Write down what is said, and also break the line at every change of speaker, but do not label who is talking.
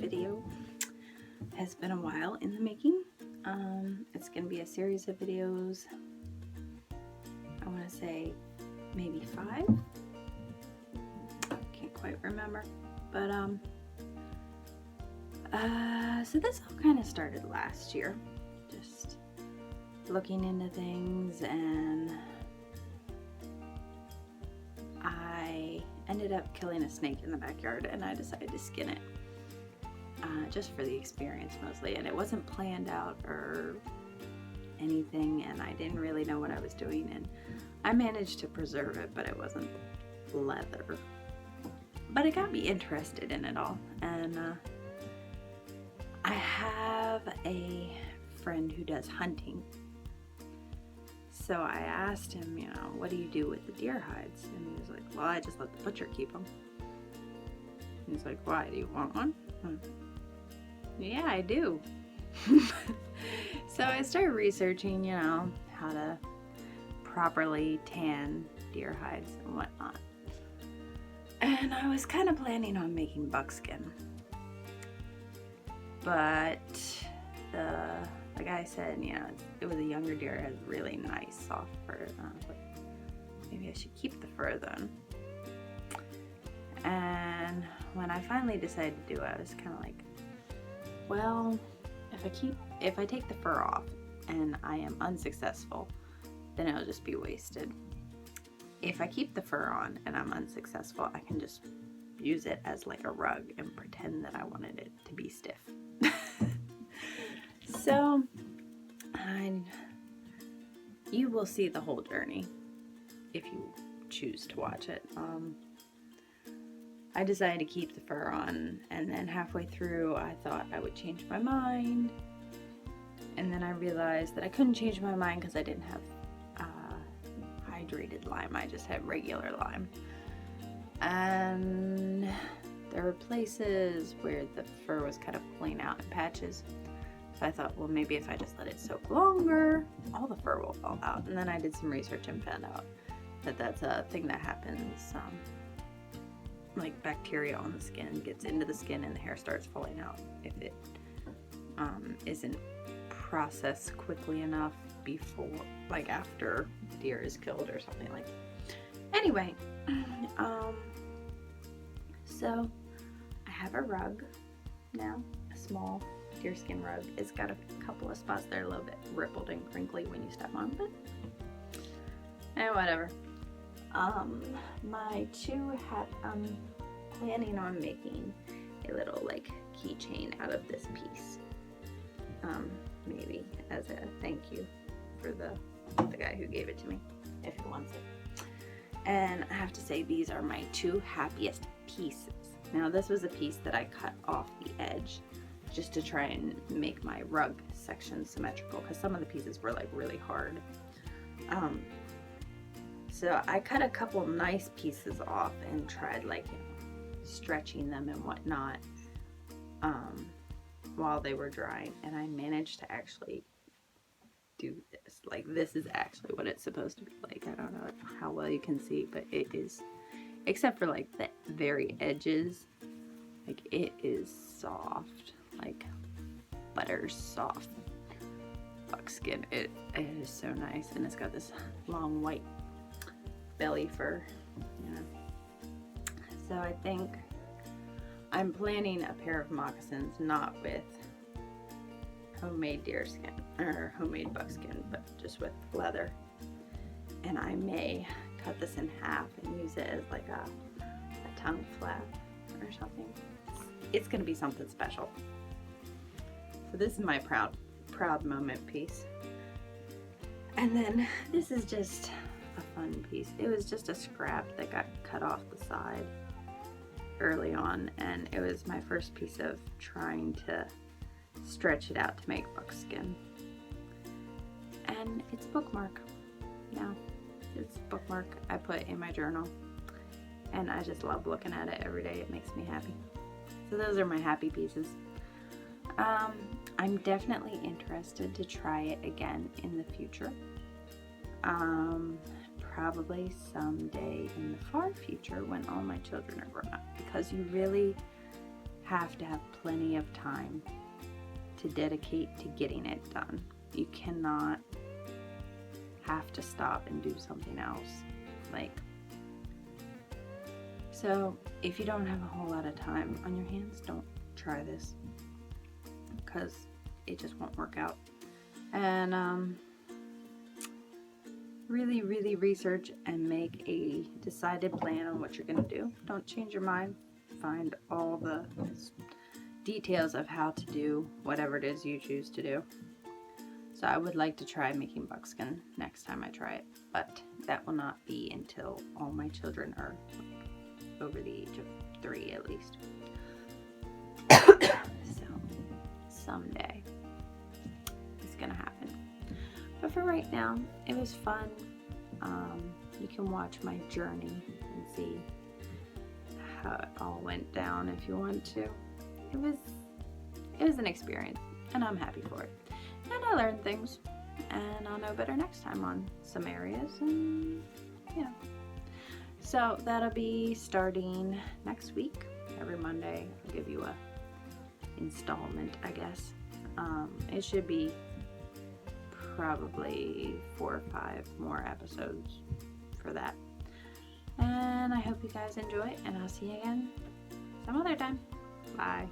video has been a while in the making. It's going to be a series of videos. I want to say maybe 5. Can't quite remember. But so this all kind of started last year. Just looking into things, and I ended up killing a snake in the backyard, and I decided to skin it. Just for the experience mostly, and it wasn't planned out or anything, and I didn't really know what I was doing, and I managed to preserve it, but it wasn't leather. But it got me interested in it all, and I have a friend who does hunting, so I asked him, what do you do with the deer hides? And he was like, well, I just let the butcher keep them. He's like, why, do you want one? Yeah, I do. So I started researching, how to properly tan deer hides and whatnot. And I was kind of planning on making buckskin. But the guy said, it was a younger deer, it has really nice soft fur. And I was like, maybe I should keep the fur then. And when I finally decided to do it, I was kind of like, well, if I take the fur off and I am unsuccessful, then it'll just be wasted. If I keep the fur on and I'm unsuccessful, I can just use it as like a rug and pretend that I wanted it to be stiff. So, you will see the whole journey if you choose to watch it. I decided to keep the fur on, and then halfway through I thought I would change my mind, and then I realized that I couldn't change my mind because I didn't have hydrated lime, I just had regular lime. And there were places where the fur was kind of pulling out in patches, so I thought, well, maybe if I just let it soak longer, all the fur will fall out. And then I did some research and found out that that's a thing that happens. Like bacteria on the skin gets into the skin and the hair starts falling out if it isn't processed quickly enough before, like after the deer is killed or something like that. Anyway, so I have a rug now, a small deerskin rug. It's got a couple of spots that are a little bit rippled and crinkly when you step on it. And whatever. My I'm planning on making a little like keychain out of this piece. Maybe as a thank you for the guy who gave it to me, if he wants it. And I have to say, these are my 2 happiest pieces. Now, this was a piece that I cut off the edge just to try and make my rug section symmetrical, because some of the pieces were like really hard. So I cut a couple nice pieces off and tried like stretching them and whatnot while they were drying, and I managed to actually do this. Like, this is actually what it's supposed to be like. I don't know how well you can see, but it is, except for like the very edges, like it is soft, like butter soft buckskin. It is so nice, and it's got this long white belly fur, So I think I'm planning a pair of moccasins, not with homemade deerskin or homemade buckskin, but just with leather. And I may cut this in half and use it as like a tongue flap or something. It's gonna be something special. So this is my proud moment piece. And then this is just a fun piece. It was just a scrap that got cut off the side early on, and it was my first piece of trying to stretch it out to make buckskin. And it's bookmark. Yeah, it's bookmark I put in my journal, and I just love looking at it every day. It makes me happy. So those are my happy pieces. I'm definitely interested to try it again in the future. Probably someday in the far future when all my children are grown up, because you really have to have plenty of time to dedicate to getting it done. You cannot have to stop and do something else. So if you don't have a whole lot of time on your hands, don't try this, because it just won't work out. And really research and make a decided plan on what you're going to do. Don't change your mind. Find all the details of how to do whatever it is you choose to do. So I would like to try making buckskin next time I try it, but that will not be until all my children are over the age of 3 at least. So someday it's gonna happen. But for right now, it was fun. You can watch my journey and see how it all went down if you want to. It was an experience, and I'm happy for it. And I learned things, and I'll know better next time on some areas, and yeah. So that'll be starting next week. Every Monday I'll give you a installment, I guess. It should be probably 4 or 5 more episodes for that. And I hope you guys enjoy, and I'll see you again some other time. Bye.